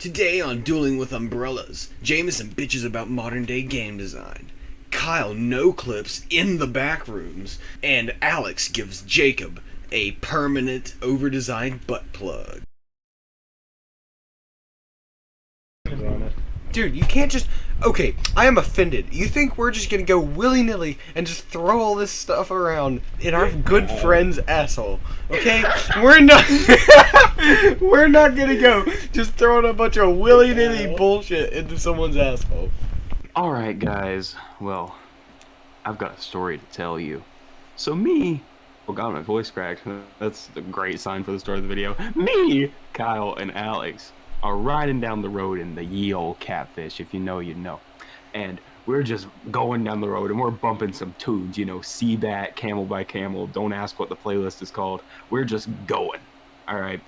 Today on Dueling with Umbrellas, Jameson bitches about modern day game design. Kyle no-clips in the Backrooms, and Alex gives Jacob a permanent over-designed butt plug. Dude, you can't just... Okay, I am offended. You think we're just gonna go willy-nilly and just throw all this stuff around in our good friend's asshole? Okay? We're not... we're not gonna go just throwing a bunch of willy-nilly bullshit into someone's asshole. Alright guys, well, I've got a story to tell you. So me... Oh god, my voice cracked. That's a great sign for the start of the video. Me, Kyle, and Alex are riding down the road in the ye old catfish. If you know, you know. And we're just going down the road and we're bumping some tunes, you know, See That, Camel by Camel, don't ask what the playlist is called. We're just going. Alright.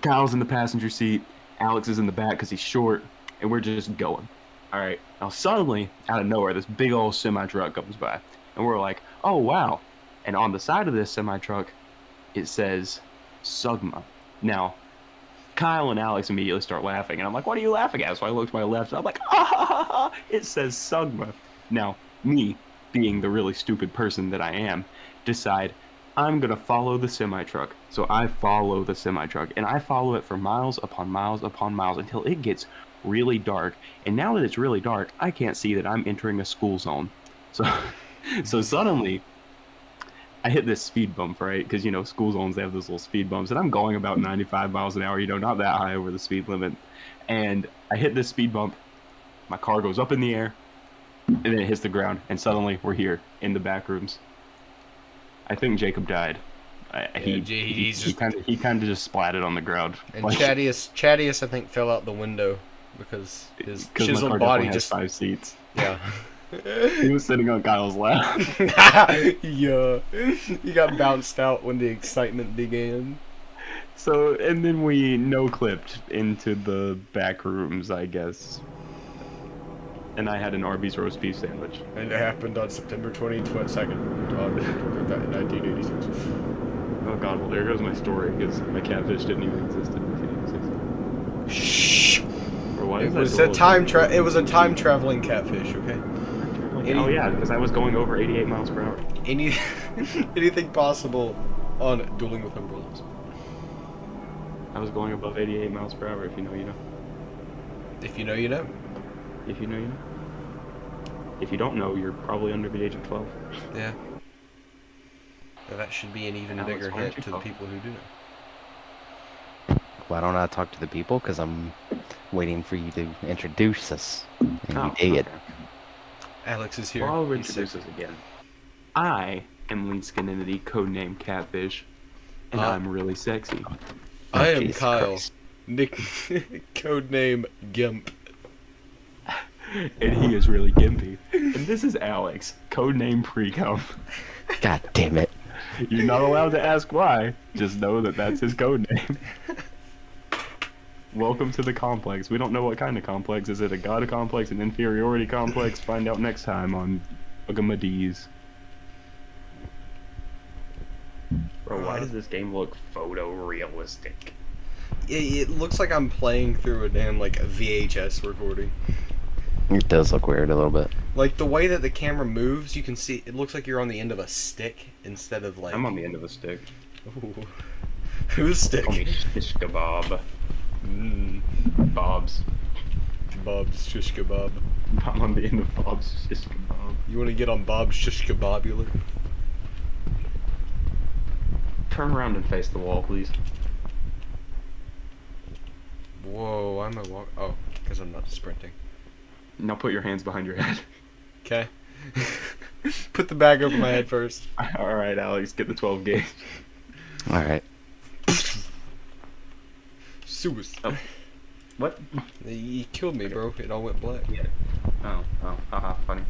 Kyle's in the passenger seat, Alex is in the back because he's short, and we're just going. Alright. Now suddenly, out of nowhere, this big old semi-truck comes by. And we're like, oh wow. And on the side of this semi-truck, it says Sugma. Now, Kyle and Alex immediately start laughing, and I'm like, what are you laughing at? So I look to my left, and I'm like, ah, ha, ha, ha. It says Sugma. Now, me, being the really stupid person that I am, decide I'm gonna follow the semi-truck. So I follow the semi-truck, and I follow it for miles upon miles upon miles until it gets really dark. And now that it's really dark, I can't see that I'm entering a school zone. So suddenly, I hit this speed bump, right? Because, you know, school zones, they have those little speed bumps. And I'm going about 95 miles an hour, you know, not that high over the speed limit. And I hit this speed bump. My car goes up in the air. And then it hits the ground. And suddenly, we're here in the back rooms. I think Jacob died. He kind of just splatted on the ground. And like, Chadius, I think, fell out the window because his chiseled body just... 5 seats. Yeah. He was sitting on Kyle's lap. Yeah. He got bounced out when the excitement began. So, and then we no-clipped into the back rooms, I guess. And I had an Arby's roast beef sandwich. And it happened on September 22nd, 1986. Oh god, well there goes my story, because my catfish didn't even exist in 1986. Shh! It was a time traveling catfish, okay? Oh yeah, because I was going over 88 miles per hour. Anything possible on Dueling with Umbrellas. I was going above 88 miles per hour, if you know, you know. If you know, you know. If you know, you know. If you don't know, you're probably under the age of 12. Yeah. Well, that should be an even bigger hit to the people who do know. Why don't I talk to the people? Because I'm waiting for you to introduce us. And you did. Okay. Alex is here. Well, I'll introduce us again. I am Lean Skinninity, codename Catfish, and I'm really sexy. I am Kyle, codename Gimp. And he is really gimpy. And this is Alex, codename Precum. God damn it. You're not allowed to ask why, just know that that's his codename. Welcome to the complex. We don't know what kind of complex. Is it a god complex, an inferiority complex? Find out next time on Ugamadies. Bro, why does this game look photorealistic? It looks like I'm playing through a damn, like, VHS recording. It does look weird a little bit. Like, the way that the camera moves, you can see, it looks like you're on the end of a stick instead of, like... I'm on the end of a stick. Ooh. Whose stick? Call me shish kebab. Bob's. Bob's shish kebab. I'm on the end of Bob's shish kebab. You want to get on Bob's shish kebabular? Turn around and face the wall, please. Whoa, why am I walking? Oh, because I'm not sprinting. Now put your hands behind your head. Okay. Put the bag over my head first. Alright, Alex, get the 12 gauge. Alright. Suicide. Oh. What? You killed me, bro. It all went black. Yeah. Oh, haha, funny.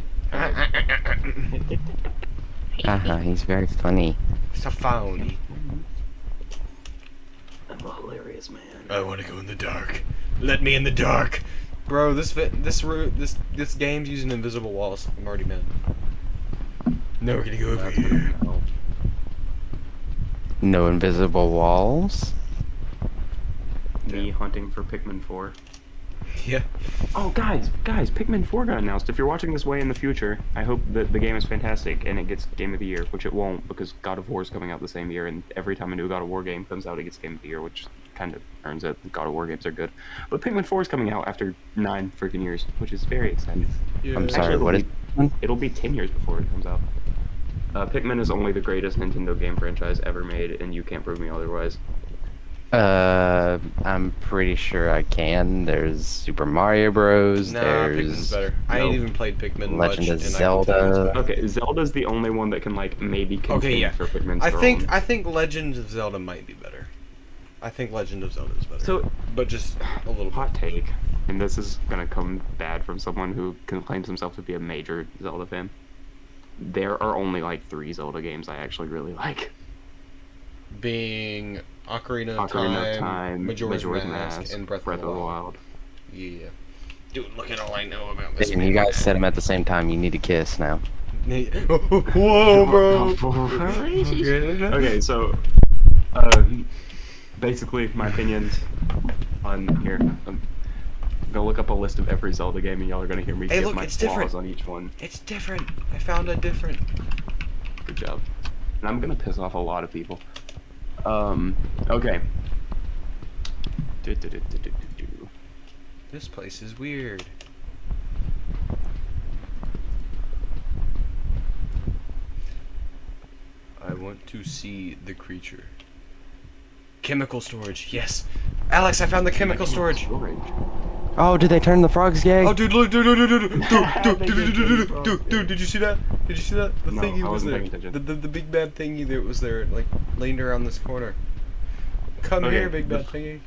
Haha, he's very funny. So funny. I'm a hilarious man. I want to go in the dark. Let me in the dark. Bro, this game's using invisible walls. I'm already mad. No, we're gonna go over here. No invisible walls? me hunting for Pikmin 4. Yeah. Oh, guys, Pikmin 4 got announced. If you're watching this way in the future, I hope that the game is fantastic and it gets Game of the Year, which it won't because God of War is coming out the same year, and every time a new God of War game comes out, it gets Game of the Year, which kind of earns it. God of War games are good. But Pikmin 4 is coming out after 9 freaking years, which is very exciting. I'm sorry, Actually, what is it'll be 10 years before it comes out. Pikmin is only the greatest Nintendo game franchise ever made, and you can't prove me otherwise. I'm pretty sure I can. There's Super Mario Bros. Nah, There's Pikmin's better. I ain't even played Pikmin Legend much, of and I can tell you it's Zelda. better. Okay, Zelda's the only one that can like maybe contend Okay, yeah. for Pikmin's I throne. think Legend of Zelda might be better. I think Legend of Zelda is better. So, but just a little hot bit. take, and this is gonna come bad from someone who claims himself to be a major Zelda fan. There are only like 3 Zelda games I actually really like. Being Ocarina of Time, Majora's Mask, and Breath of the Wild. Yeah. Dude, look at all I know about this. And you guys said them at the same time. You need to kiss now. Whoa, bro. Okay, so basically my opinions on here. I'm gonna look up a list of every Zelda game, and y'all are gonna hear me Hey, give look, my it's flaws different. on each one. It's different. I found a different. Good job. And I'm gonna piss off a lot of people. Okay. This place is weird. I want to see the creature. Chemical storage, yes. Alex, I found the chemical storage. Oh, did they turn the frogs gay? Oh, dude, look, dude, did you see that? Did you see that? The No, thingy I was wasn't there. paying attention. The big bad thingy that was there, like, laying around this corner. Come Okay, here, big bad thingy.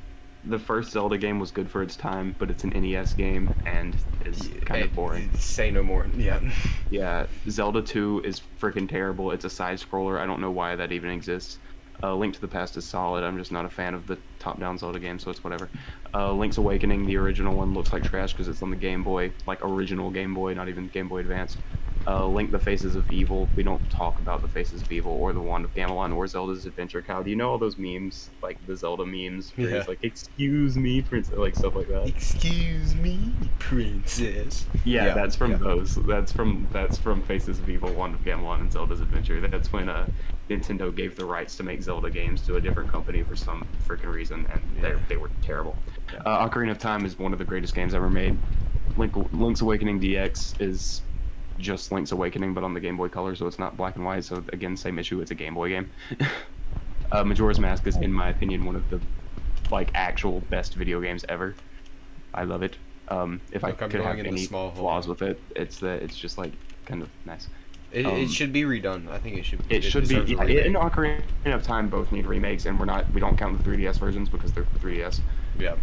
The first Zelda game was good for its time, but it's an NES game and is kind of boring. Say no more. Yeah. Yeah, Zelda 2 is freaking terrible. It's a side scroller. I don't know why that even exists. Link to the Past is solid. I'm just not a fan of the top-down Zelda game, so it's whatever. Link's Awakening, the original one, looks like trash because it's on the Game Boy, like original Game Boy, not even Game Boy Advance. Link the Faces of Evil. We don't talk about the Faces of Evil or the Wand of Gamelon or Zelda's Adventure. Kyle, do you know all those memes, like the Zelda memes, where it's like, "Excuse me, princess," like stuff like that. Excuse me, princess. Yeah, that's from those. That's from Faces of Evil, Wand of Gamelon, and Zelda's Adventure. That's when Nintendo gave the rights to make Zelda games to a different company for some freaking reason, and they were terrible. Ocarina of Time is one of the greatest games ever made. Link's Awakening DX is just Link's Awakening, but on the Game Boy Color, so it's not black and white. So again, same issue. It's a Game Boy game. Majora's Mask is, in my opinion, one of the like actual best video games ever. I love it. If I could have any flaws with it, it's that it's just like kind of nice. It should be redone. I think it should. It should be. It and Ocarina of Time both need remakes, and we don't count the 3DS versions because they're 3DS. Yeah.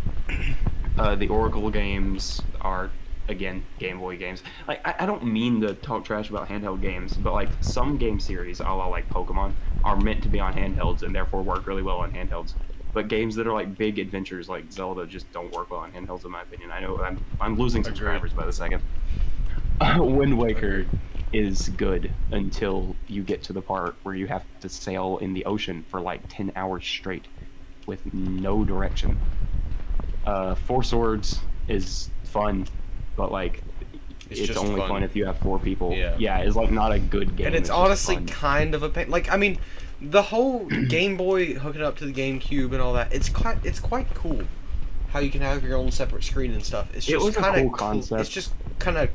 The Oracle games are, again, Game Boy games. Like I don't mean to talk trash about handheld games, but like some game series, a la like Pokemon, are meant to be on handhelds and therefore work really well on handhelds. But games that are like big adventures like Zelda just don't work well on handhelds, in my opinion. I know I'm losing subscribers by the second. Wind Waker is good until you get to the part where you have to sail in the ocean for like 10 hours straight with no direction. Four Swords is fun, but like it's only fun if you have 4 people. Yeah, it's like not a good game. And it's honestly kind of a pain. Like, I mean, the whole Game Boy hooking up to the GameCube and all that, it's quite cool how you can have your own separate screen and stuff. It's just kind of cool concept. It's just kind of,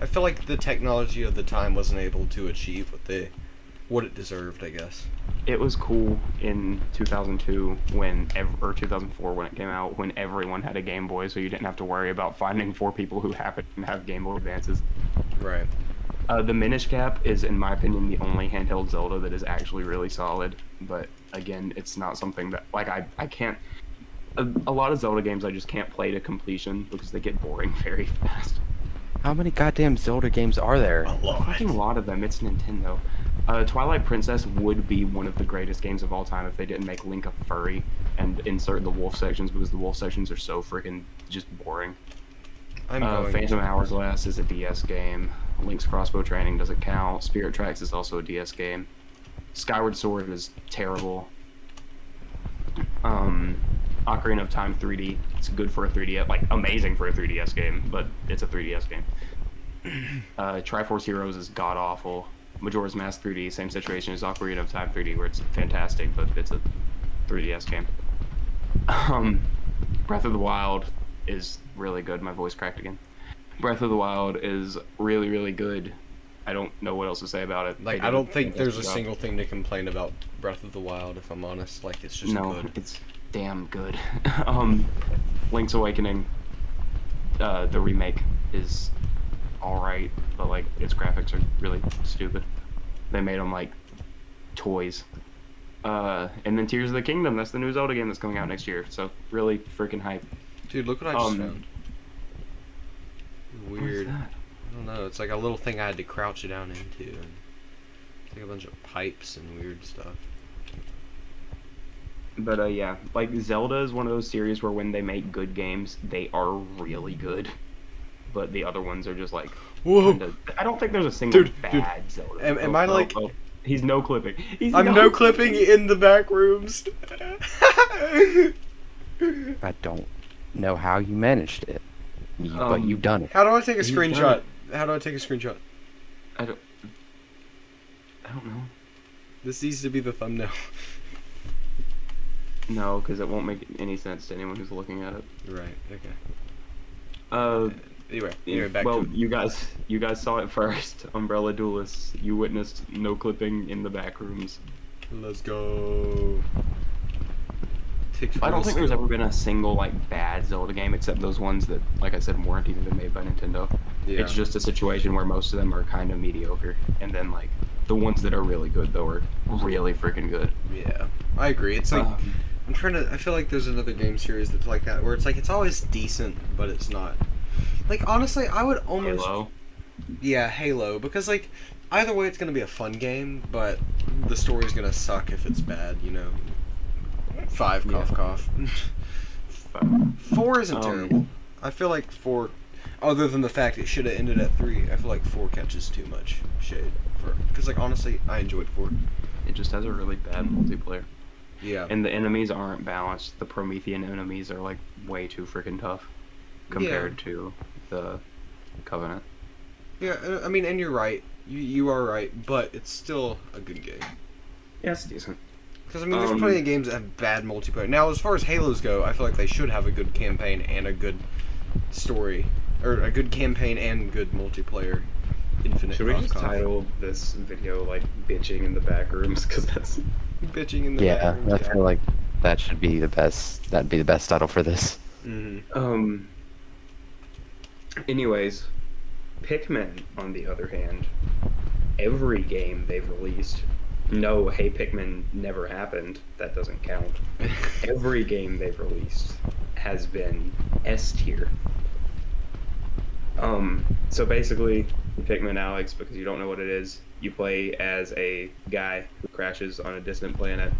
I feel like the technology of the time wasn't able to achieve what it deserved, I guess. It was cool in 2002 or 2004 when it came out, when everyone had a Game Boy, so you didn't have to worry about finding 4 people who happen to have Game Boy Advances. Right. The Minish Cap is, in my opinion, the only handheld Zelda that is actually really solid. But again, it's not something that like I can't. A lot of Zelda games I just can't play to completion because they get boring very fast. How many goddamn Zelda games are there? A lot of them. It's Nintendo. Twilight Princess would be one of the greatest games of all time if they didn't make Link a furry and insert the wolf sections, because the wolf sections are so freaking just boring. Phantom Hourglass is a DS game. Link's Crossbow Training doesn't count. Spirit Tracks is also a DS game. Skyward Sword is terrible. Ocarina of Time 3D. It's good for a 3DS, like amazing for a 3DS game, but it's a 3DS game. Triforce Heroes is god awful. Majora's Mask 3D, same situation as Ocarina of Time 3D, where it's fantastic, but it's a 3DS game. Breath of the Wild is really good. My voice cracked again. Breath of the Wild is really, really good. I don't know what else to say about it. Like, I don't think there's a single thing to complain about Breath of the Wild, if I'm honest. Like, it's just good. It's damn good. Link's Awakening, the remake is alright, but like its graphics are really stupid. They made them like toys. And then Tears of the Kingdom, that's the new Zelda game that's coming out next year, so really freaking hype. Dude, look what I just found. Weird. What is that? I don't know, it's like a little thing I had to crouch down into. And it's like a bunch of pipes and weird stuff. But yeah, like Zelda is one of those series where when they make good games, they are really good. But the other ones are just like, whoa! I don't think there's a single Dude, bad Zelda. Am I like? He's no clipping. I'm no clipping in the Backrooms. I don't know how you managed it, but you've done it. How do I take a screenshot? How do I take a screenshot? I don't know. This needs to be the thumbnail. No, because it won't make any sense to anyone who's looking at it. Right. Okay. Anyway, back to you guys saw it first. Umbrella Duelists. You witnessed no clipping in the Backrooms. Let's go. I don't think there's ever been a single like bad Zelda game except those ones that, like I said, weren't even made by Nintendo. Yeah. It's just a situation where most of them are kind of mediocre, and then like the ones that are really good though are really freaking good. Yeah, I agree. It's like I feel like there's another game series that's like that where it's like it's always decent, but it's not. Like honestly, I would almost. Halo. Yeah, Halo, because like either way, it's gonna be a fun game, but the story's gonna suck if it's bad. You know. 5 cough. 4 isn't terrible. I feel like 4, other than the fact it should have ended at 3, I feel like 4 catches too much shade. Because like honestly, I enjoyed 4. It just has a really bad multiplayer. Yeah. And the enemies aren't balanced. The Promethean enemies are like way too freaking tough compared to the Covenant. Yeah, I mean, and you're right. You are right, but it's still a good game. Yeah, it's decent. Because, I mean, there's plenty of games that have bad multiplayer. Now, as far as Halos go, I feel like they should have a good campaign and a good story. Or a good campaign and good multiplayer. Infinite Should we just title this video, like, Bitching in the Backrooms? Because that's... Bitching in the Backrooms. I feel like that should be the best... That'd be the best title for this. Mm-hmm. Anyways, Pikmin, on the other hand, every game they've released... No, Hey Pikmin never happened. That doesn't count. Every game they've released has been S tier. So basically, Pikmin, Alex, because you don't know what it is, you play as a guy who crashes on a distant planet,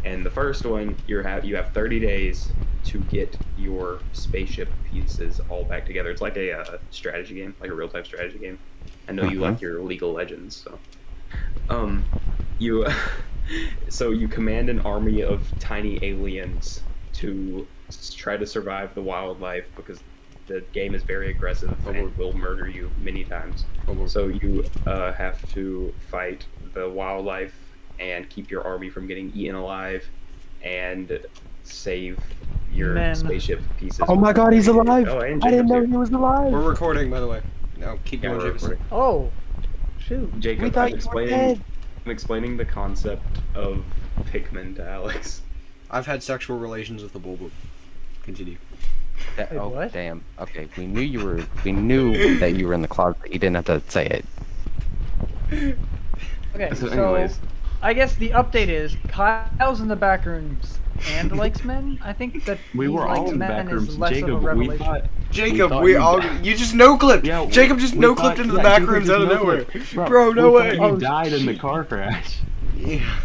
and the first one you have 30 days to get your spaceship pieces all back together. It's like a strategy game, like a real-time strategy game. I know you like your League of Legends, so. So you command an army of tiny aliens to try to survive the wildlife because the game is very aggressive and will murder you many times. So you have to fight the wildlife and keep your army from getting eaten alive and save your spaceship pieces. Oh my god, he's alive! Oh, and I didn't know too. he was alive! We're recording, by the way. Now keep going, Jacob. Oh, shoot. Jacob, We thought you were dead. I'm explaining the concept of Pikmin to Alex. I've had sexual relations with the bulbul. Continue. That, Wait, oh, what? damn. Okay, we knew that you were in the closet. You didn't have to say it. Okay, So so anyways. I guess the update is Kyle's in the Backrooms and likes men. I think that We he were likes all in the men is Backrooms. less Jacob, of a we revelation. thought... Jacob, thought we you all... died. You just no-clipped! Yeah, Jacob just we no-clipped thought- into the yeah, Backrooms Jacob out of just nowhere. no-clipped. Bro, no we way! thought you died in the car crash. Yeah.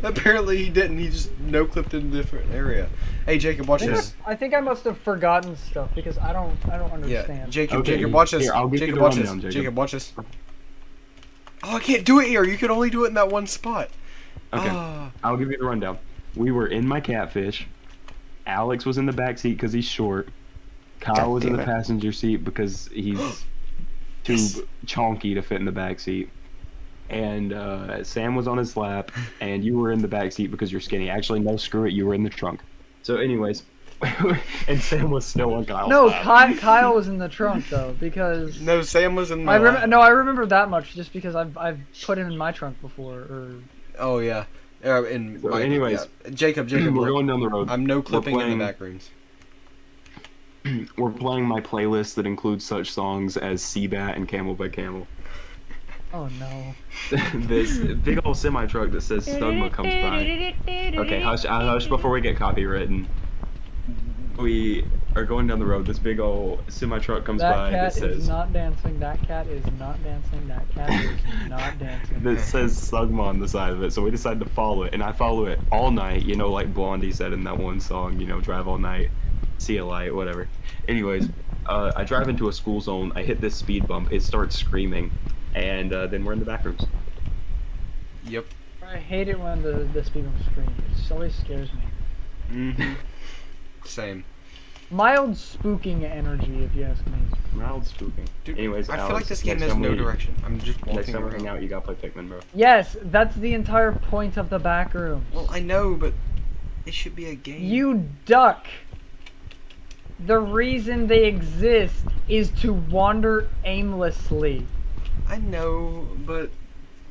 Apparently he didn't. He just no-clipped in a different area. Hey, Jacob, watch this. I think I must have forgotten stuff because I don't understand. Yeah, Jacob, Okay, Jacob, watch this. here, I'll give you Jacob, the watch rundown, this. Jacob. Jacob, watch this. Oh, I can't do it here. You can only do it in that one spot. Okay, Ah. I'll give you the rundown. We were in my catfish. Alex was in the back seat because he's short. Kyle God was in damn the it. passenger seat because he's too chonky to fit in the back seat. And Sam was on his lap, and you were in the back seat because you're skinny. Actually, no, screw it, you were in the trunk. So, anyways, and Sam was still on Kyle's No, lap. Kyle was in the trunk though because No, Sam was in my lap. I remember that much just because I've put him in my trunk before. Or Oh yeah. In So my, anyways, yeah. Jacob, we're going down the road. I'm no clipping in playing- the back rooms. We're playing my playlist that includes such songs as Seabat and Camel by Camel. oh no. This big old semi truck that says Stugma comes by. Okay, hush before we get copywritten. We are going down the road. This big old semi truck comes That by that cat says is not dancing. That cat is not dancing. That cat is not dancing. that says Stugma on the side of it. So we decided to follow it, and I follow it all night. You know, like Blondie said in that one song. You know, drive all night, see a light, whatever. Anyways, I drive into a school zone. I hit this speed bump. It starts screaming, and then we're in the back rooms. Yep. I hate it when the speed bump scream. It always scares me. Mm-hmm. Same. Mild spooking energy, if you ask me. Mild spooking. Dude, Anyways, I feel Alex, like this game next has time no we- direction. I'm just Next walking time we hang around. out, you gotta play Pikmin, bro. Yes, that's the entire point of the back room. Well, I know, but it should be a game. You duck. The reason they exist is to wander aimlessly. I know, but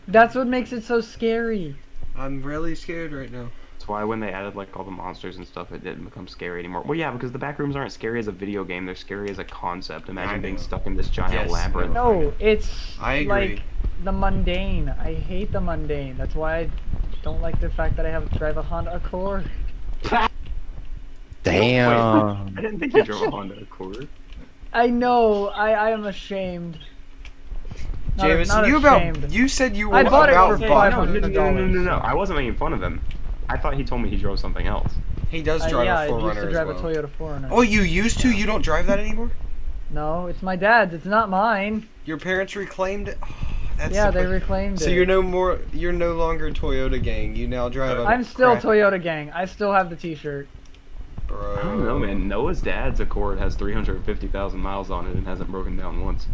That's what makes it so scary. I'm really scared right now. That's why when they added like all the monsters and stuff, it didn't become scary anymore. Well, yeah, because the back rooms aren't scary as a video game; they're scary as a concept. I Imagine being know. stuck in this giant Yes, labyrinth. No, it's I agree. like the mundane. I hate the mundane. That's why I don't like the fact that I have to drive a Honda Accord. Damn. I didn't think you drove a Honda Accord. I know. I am ashamed. Not, Jameson, not you ashamed. you said you were I bought it about for buying- $500. I wasn't making fun of him. I thought he told me he drove something else. He does drive yeah, a I used Forerunner to as drive well. a Toyota 4Runner. Oh, you used to? You don't drive that anymore? No, it's my dad's. It's not mine. Your parents reclaimed it? Oh, that's Yeah, they the- reclaimed So it. you're no longer Toyota gang. You now drive a I'm still crap- Toyota gang. I still have the T-shirt. Bro. I don't know, man. Noah's dad's Accord has 350,000 miles on it and hasn't broken down once.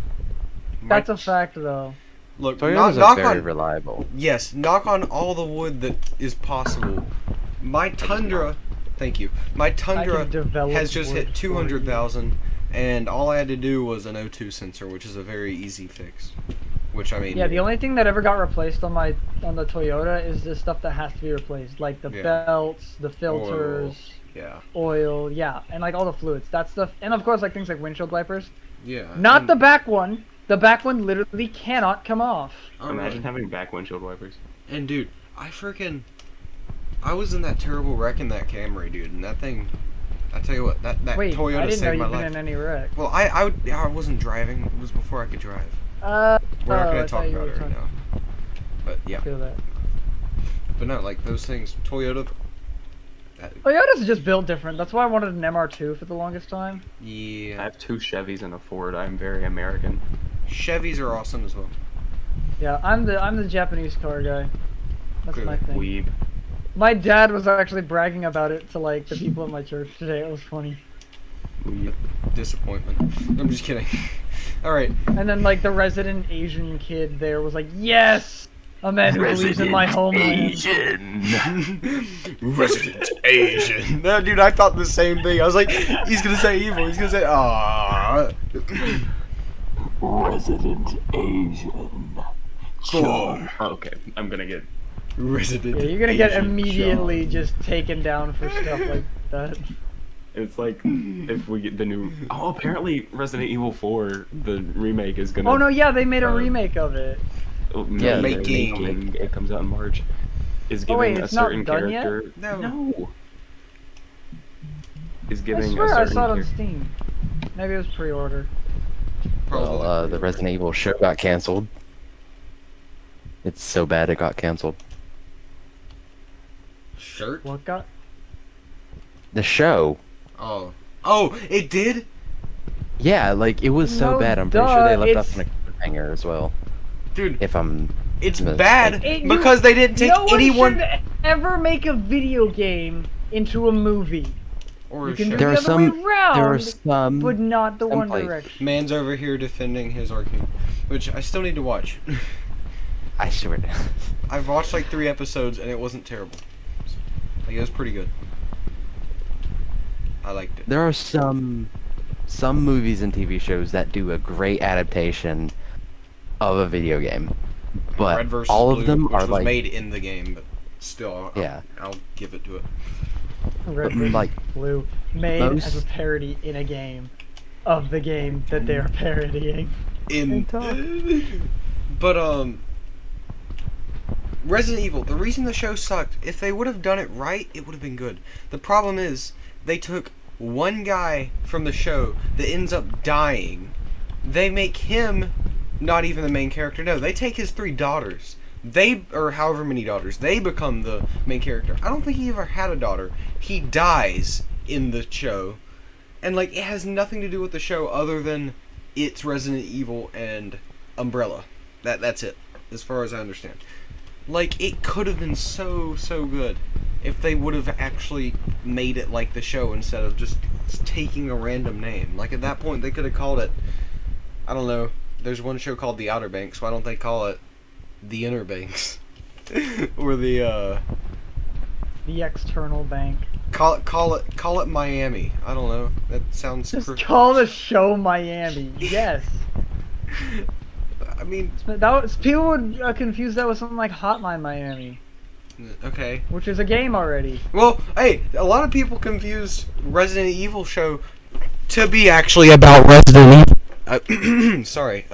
That's a fact, though. Look, Toyotas knock are very on reliable. yes, knock on all the wood that is possible. My Tundra, thank you. My I Tundra can develop has just wood hit for 200,000, and all I had to do was an O2 sensor, which is a very easy fix. Which I mean, Yeah, the only thing that ever got replaced on the Toyota is the stuff that has to be replaced, like the Yeah. belts, the filters, yeah, oil, yeah, and like all the fluids. That stuff, and of course like things like windshield wipers. yeah. Not and- the back one. The back one literally cannot come off. oh, Imagine really? having back windshield wipers. And dude, I was in that terrible wreck in that Camry, dude, and that thing. I tell you what, that Wait, Toyota I didn't know saved my you've been life. in any wreck. Well, I wasn't driving. It was before I could drive. We're not I gonna thought talk you about were it right talking- now. But yeah, Feel that. but no, like those things, Toyota. Toyota's just built different. That's why I wanted an MR2 for the longest time. I Yeah, have 2 Chevys and a Ford. I'm very American. Chevys are awesome as well. Yeah, I'm the Japanese car guy. That's my thing. Weeb. My dad was actually bragging about it to like the people at my church today. It was funny. Weeb. Disappointment. I'm just kidding. All right. And then like the resident Asian kid there was like, "Yes, a man who believes in my homeland." Resident Asian. No, dude, I thought the same thing. I was like, he's gonna say evil. He's gonna say, ah. Resident Asian. Sure. Oh, okay, I'm gonna get. Resident. Yeah, you're gonna get Asian immediately John. just taken down for stuff like that. It's like if we get the new. Oh, apparently Resident Evil 4, the remake, is gonna. Oh no, yeah, they made a Um, remake of it. Oh, Yeah, no, they're making. It comes out in March. Is Oh, giving wait, a it's not certain done yet? character. No. Is I giving swear a I certain saw it on character. Steam. Maybe it was pre-order. Well, the Resident Evil show got canceled. It's so bad it got canceled. Shirt. What got? The show. Oh. Oh, it did. Yeah, like it was so No, bad. I'm pretty sure they duh, left it's- off on a cliffhanger as well. Dude, If I'm it's Miss- bad You- because they didn't take no one anyone. should ever make a video game into a movie. or You a can show. do There the are other way some- around, there are some- but not the some One places. Direction. Man's over here defending his argument, which I still need to watch. I swear. I've watched like 3 episodes and it wasn't terrible. Like, it was pretty good. I liked it. There are some movies and TV shows that do a great adaptation of a video game, but Red vs. all Blue, of them which are was like made in the game, but still, Yeah. I'll give it to it. Red vs. like Blue, made most- as a parody in a game of the game that they are parodying. But Resident Evil, the reason the show sucked, if they would have done it right, it would have been good. The problem is, they took one guy from the show that ends up dying. They make him not even the main character. No, they take his 3 daughters. Or however many daughters. They become the main character. I don't think he ever had a daughter. He dies in the show. And, like, it has nothing to do with the show other than it's Resident Evil and Umbrella. That's it, as far as I understand. Like, it could have been so good if they would have actually made it like the show instead of just taking a random name. Like, at that point, they could have called it, I don't know, there's one show called The Outer Banks, why don't they call it The Inner Banks? Or the External Bank. Call it Miami. I don't know. That sounds Just call the show Miami. Yes. I mean, People would confuse that with something like Hotline Miami, okay. which is a game already. Well, hey, a lot of people confuse Resident Evil show to be actually about Resident Evil. Sorry.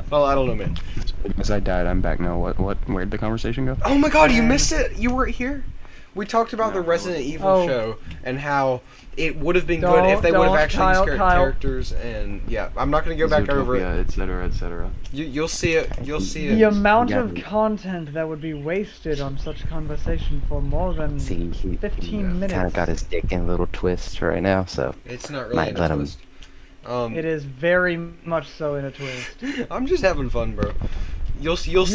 Well, I don't know, man. Because I died, I'm back now. Where'd the conversation go? Oh my God, you missed it. You weren't here. We talked about the No. Resident Evil Oh. show and how it would have been good if they would have actually used characters. And yeah, I'm not gonna go back over it. Etc., etc. You'll see it. You'll see The it. amount Yeah. of content that would be wasted on such conversation for more than see he 15 minutes. kind of got his dick in a little twist right now, so It's not really might in a let him- twist. It is very much so in a twist. I'm just having fun, bro. You'll see. You'll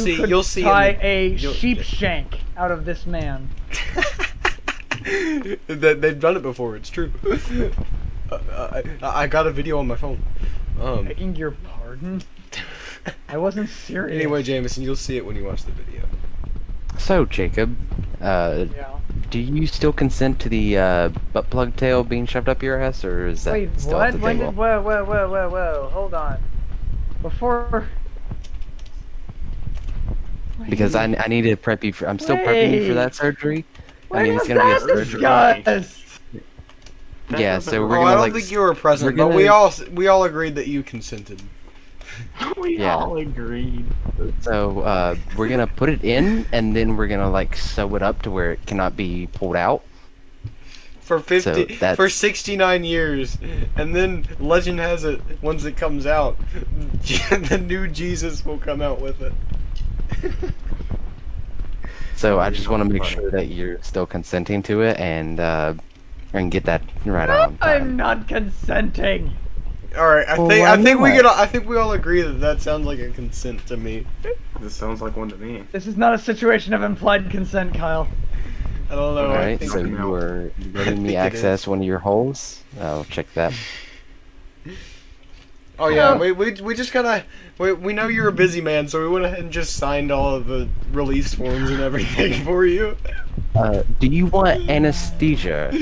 see. Tie a sheep shank out of this man. They've done it before. It's true. I got a video on my phone. Begging your pardon? I wasn't serious. Anyway, Jameson, you'll see it when you watch the video. So Jacob, Yeah. do you still consent to the butt plug tail being shoved up your ass, or is that Wait, still what? off the When table? did? Whoa! Hold on. Before. Because I need to prep you for. I'm still prepping you for Wait. that surgery. I When mean, was it's gonna be a that surgery. discussed? Yeah, so we're Oh, gonna I don't like. think you were present, we're but gonna- we all agreed that you consented. We Yeah. all agreed. So we're gonna put it in, and then we're gonna like sew it up to where it cannot be pulled out. For 50, that's- for 69 years, and then legend has it, once it comes out, the new Jesus will come out with it. So I just want to make sure that you're still consenting to it, and get that right on I'm time. not consenting. All right, Well, why not? I think we all agree that sounds like a consent to me. This sounds like one to me. This is not a situation of implied consent, Kyle. I don't know. I Alright, think so so. you were I letting think me it access is. one of your holes. I'll check that. Oh yeah, Yeah. we just gotta. We know you're a busy man, so we went ahead and just signed all of the release forms and everything for you. Do you want anesthesia?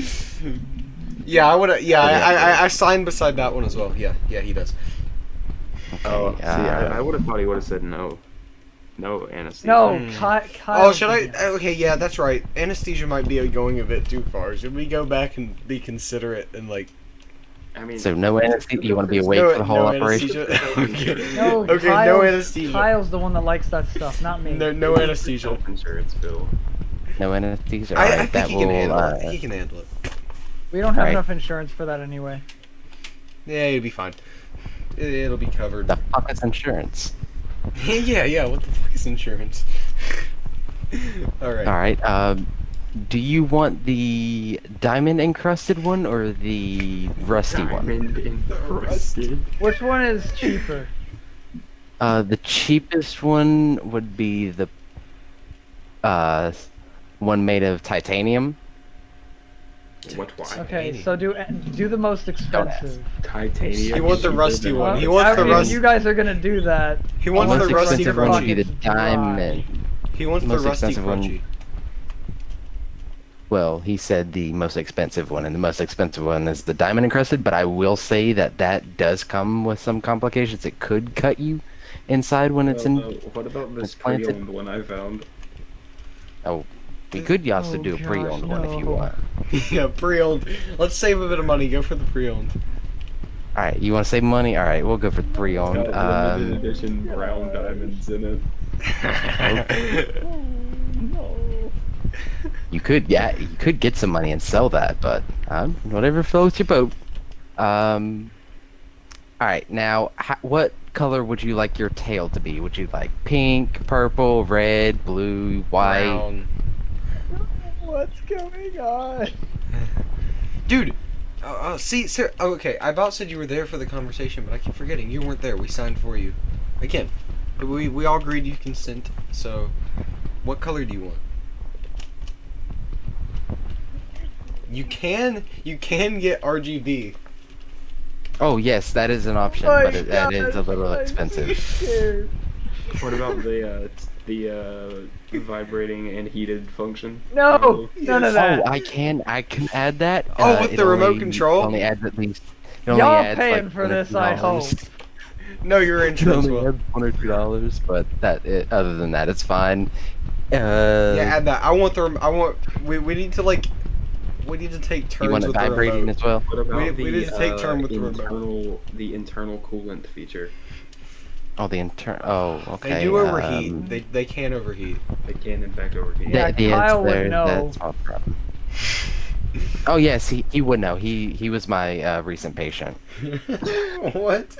Yeah, I would. Yeah, Okay. I signed beside that one as well. Yeah, he does. Oh, see, I uh, would have thought he would have said no. No anesthesia. No, Hmm. Kyle. Oh, should I? Okay, yeah, that's right. Anesthesia might be going a bit too far. Should we go back and be considerate and like? I mean, So no anesthesia. You want to be awake No- for the whole no operation? anesthesia? Okay. No, Okay, Kyle's, no anesthesia. Kyle's the one that likes that stuff, not me. No anesthesia. Health insurance bill. No anesthesia. I Alright, think that he can will. handle it. He can handle it. We don't have Right. enough insurance for that anyway. Yeah, it'll be fine. It'll be covered. The fuck is insurance? Yeah. What the fuck is insurance? All right. Alright, do you want the diamond encrusted one or the rusty one? Diamond encrusted. Which one is cheaper? The cheapest one would be the one made of titanium. What? Why? Okay, so do the most expensive. Titanium. He wants the rusty one. He wants the I mean, rust. you guys are gonna do that. He The wants most the rusty expensive one would be the crunchy. diamond. He wants the the most rusty expensive one. crunchy. Well, he said the most expensive one, and the most expensive one is the diamond encrusted. But I will say that that does come with some complications. It could cut you inside when it's in. What about this it's planted. pre-owned one I found? Oh, we could also Oh, do a gosh, pre-owned one if you no. want. Yeah, pre-owned. Let's save a bit of money. Go for the pre-owned. All right, you want to save money? All right, we'll go for the It's pre-owned. got limited edition brown diamonds in it. No. You could, yeah, you could get some money and sell that, but whatever floats your boat. All right, now, what color would you like your tail to be? Would you like pink, purple, red, blue, white? Brown. What's going on? Dude, see, sir. Oh, okay, I about said you were there for the conversation, but I keep forgetting you weren't there. We signed for you. Again, we all agreed you consent. So, what color do you want? You can get RGB. Oh yes, that is an option, My but that is a God, little I'm expensive. scared. What about the vibrating and heated function? No, none of Oh, that. I can add that. Oh, with it the remote only- control? Only adds at least. It only Y'all adds, paying like, for this, I hope. $100. No, your It insurance only will. adds $1 or $2, but other than that, it's fine. Yeah, add that. We need to we need to take turns You want it with the vibrating remote. as well? What about We need to take turn with the remote. the internal coolant feature? Oh, the Oh, okay. They do overheat. They can overheat. It can in fact overheat. Yeah, Kyle would know. That's not a problem. Oh yes, he would know. He was my recent patient. What?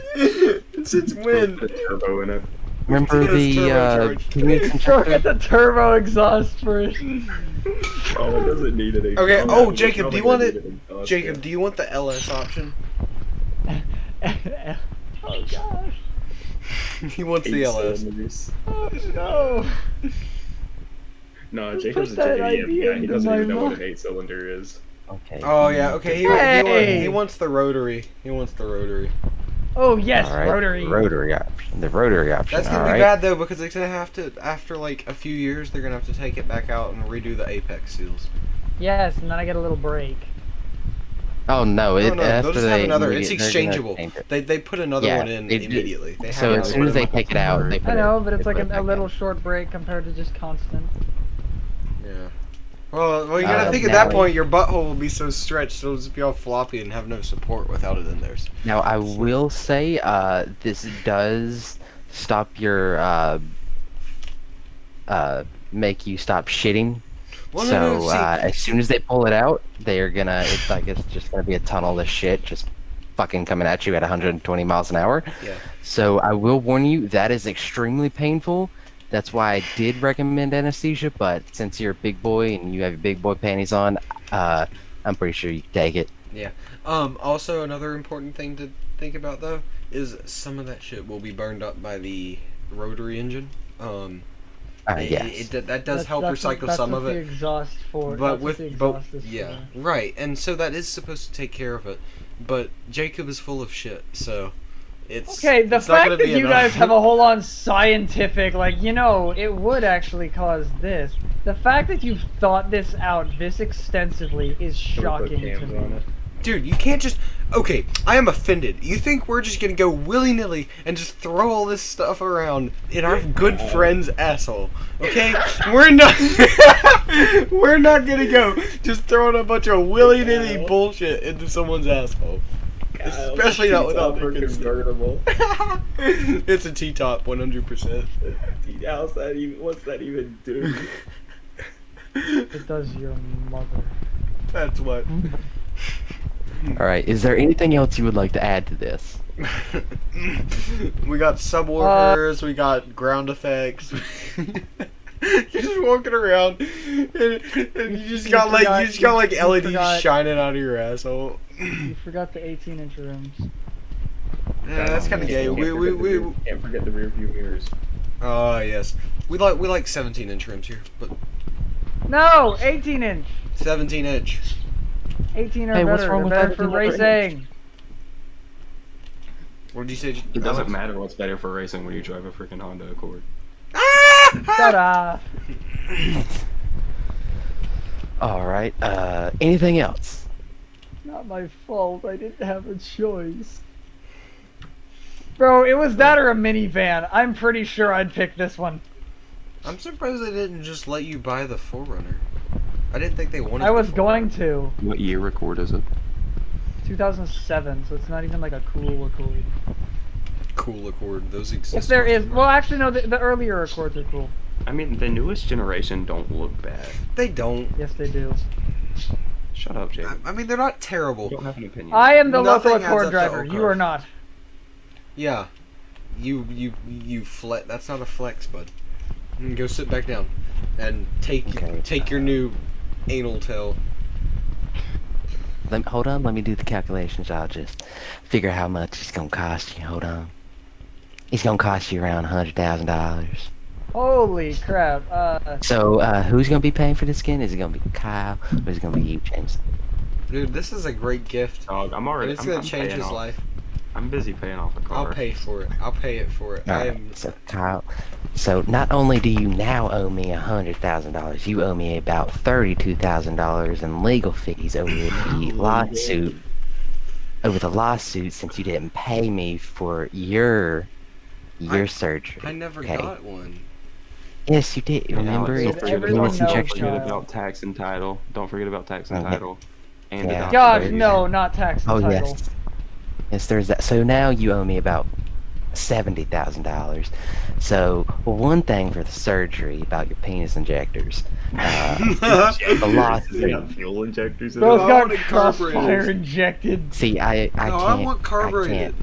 Since when? Put the turbo in it. Remember It's the turbocharged. Phoenix Look injector? at the turbo exhaust first. Oh, it doesn't need it. Okay. Oh, Oh, it's Jacob, do you probably want gonna it? need exhaust, Jacob, yeah. do you want the LS option? Oh gosh. He wants the 8 LS. cylinders. Oh no. No, Who Jacob's put a that idiot. idea Yeah, he into doesn't my even know what mind? an 8-cylinder is. Okay. Oh yeah. Okay. Hey! He wants the rotary. He wants the rotary. Oh yes, All right. rotary. Rotary option. The rotary option. That's gonna all be right. bad though because they're gonna have to after like a few years they're gonna have to take it back out and redo the apex seals. Yes, and then I get a little break. Oh no! No, no, after they'll just have they another. they're It's gonna exchangeable. change it. They put another Yeah, one in they do. immediately. They So have as to soon as they like a take it out, they put I know, it, but it's they like put it a back little in. short break compared to just constant. Yeah. Well, you gotta think at now that point your butthole will be so stretched it'll just be all floppy and have no support without it in there. Now I will say, this does stop your make you stop shitting. Well, So no, see, as soon as they pull it out, they're gonna. It's like it's just gonna be a tunnel of shit just fucking coming at you at 120 miles an hour. Yeah. So I will warn you, that is extremely painful. That's why I did recommend anesthesia, but since you're a big boy and you have your big boy panties on, I'm pretty sure you can take it. Yeah. Also, another important thing to think about though is some of that shit will be burned up by the rotary engine. Yes. That does help recycle some of That's what it. the exhaust for. But that's what the exhaust is yeah, for. right. And so that is supposed to take care of it. But Jacob is full of shit, so it's Okay, the it's not fact gonna that be you enough. guys have a whole on scientific, like, you know, it would actually cause this. The fact that you've thought this out this extensively is shocking to me. Dude, you can't just. Okay, I am offended. You think we're just gonna go willy nilly and just throw all this stuff around in our good friend's asshole? Okay, we're not. We're not gonna go just throwing a bunch of willy nilly bullshit into someone's asshole. Especially not without their consent. convertible. It's a T-top, 100%. How's that even? What's that even do? It does your mother. That's what. All right. Is there anything else you would like to add to this? We got subwoofers, we got ground effects. You're just walking around, and you just got like LEDs forgot- shining out of your asshole. You forgot the 18-inch rims. Yeah, that's kind of gay. Can't forget the rear view mirrors. Oh yes, we like 17-inch rims here, but No, 18 inch. 17 inch. 18 or Hey, what's better. wrong They're with better for having another racing. What did you say? It doesn't Alex? matter what's better for racing when you drive a freaking Honda Accord. Shut up. All right. Anything else? Not my fault. I didn't have a choice. Bro, it was that or a minivan. I'm pretty sure I'd pick this one. I'm surprised they didn't just let you buy the 4Runner. I didn't think they wanted. I was the going 4Runner. to. What year Accord is it? 2007, so it's not even like a cool Accord. Cool Accord. Those exist. If there is, well, actually no, the earlier Accords are cool. I mean, the newest generation don't look bad. They don't. Yes, they do. Shut up, Jake. I mean, they're not You terrible. don't have an opinion. I am the Nothing local adds Accord up to driver. You Ocar. are not. Yeah. You flex. That's not a flex, bud. Go sit back down, and take your new anal tail. Hold on. Let me do the calculations. I'll just figure how much it's gonna cost you. Hold on. It's gonna cost you around $100,000. Holy crap. So, who's gonna be paying for the skin? Is it gonna be Kyle or is it gonna be you, James? Dude, this is a great gift. Dog, I'm And already. it's gonna I'm change paying his off. life. I'm busy paying off a car. I'll pay for it. I'll pay it for it. All I right. am. So, Kyle. So, not only do you now owe me $100,000, you owe me about $32,000 in legal fees over the lawsuit. Over the lawsuit, since you didn't pay me for your surgery. I never okay? got one. Yes, you did. And Remember, Alex, it's don't a forget everyone penis about, knows, don't injection. forget Kyle. about tax and title. Don't forget about tax and Okay. title. And Yeah. adoption. Gosh, there- no, not tax and Oh title. yes, yes. There's that. So now you owe me about $70,000. So one thing for the surgery about your penis injectors. The lawsuit. They got fuel injectors in Bro's I it. got wanted crossfire carburetors. injected. See, I No, can't. I want carbureted.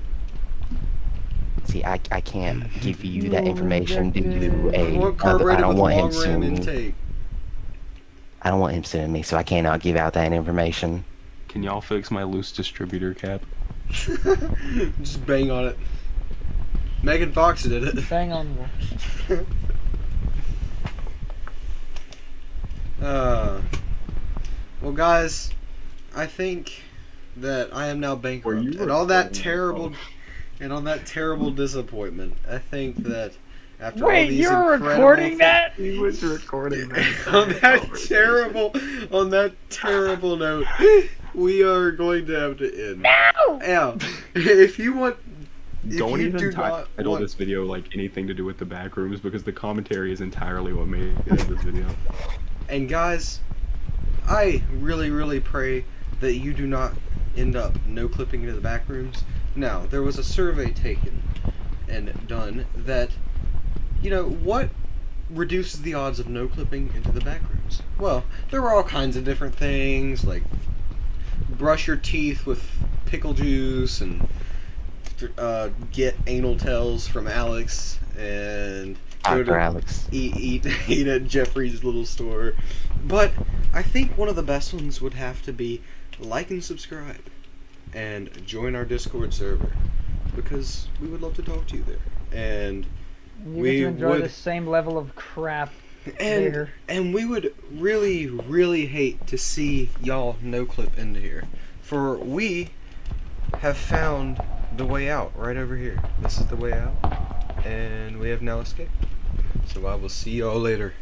See, I can't give you that information due to I want I carbureted don't with want him long ram suing me. intake. I don't want him suing me, so I cannot give out that information. Can y'all fix my loose distributor cap? Just bang on it. Megan Fox did it. Bang on the Well, guys, I think that I am now bankrupt, you and all that recording terrible, and all that terrible disappointment. I think that after all Wait, these you're incredible recording that? He was recording on that terrible note, we are going to have to end. No! Now, if you want, Don't if you even do not title want, this video like anything to do with the Backrooms because the commentary is entirely what made this video. and guys, I really, really pray that you do not end up no clipping into the back rooms. Now, there was a survey taken and done that, you know, what reduces the odds of no clipping into the back rooms? Well, there were all kinds of different things, like brush your teeth with pickle juice and get anal tails from Alex and go Dr. Alex. eat at Jeffrey's little store. But I think one of the best ones would have to be like and subscribe and join our Discord server, because we would love to talk to you there. And You We get to enjoy would- the same level of crap there. and we would really, really hate to see y'all no clip into here, for we have found the way out right over here. This is the way out, and we have now escaped. So I will see y'all later.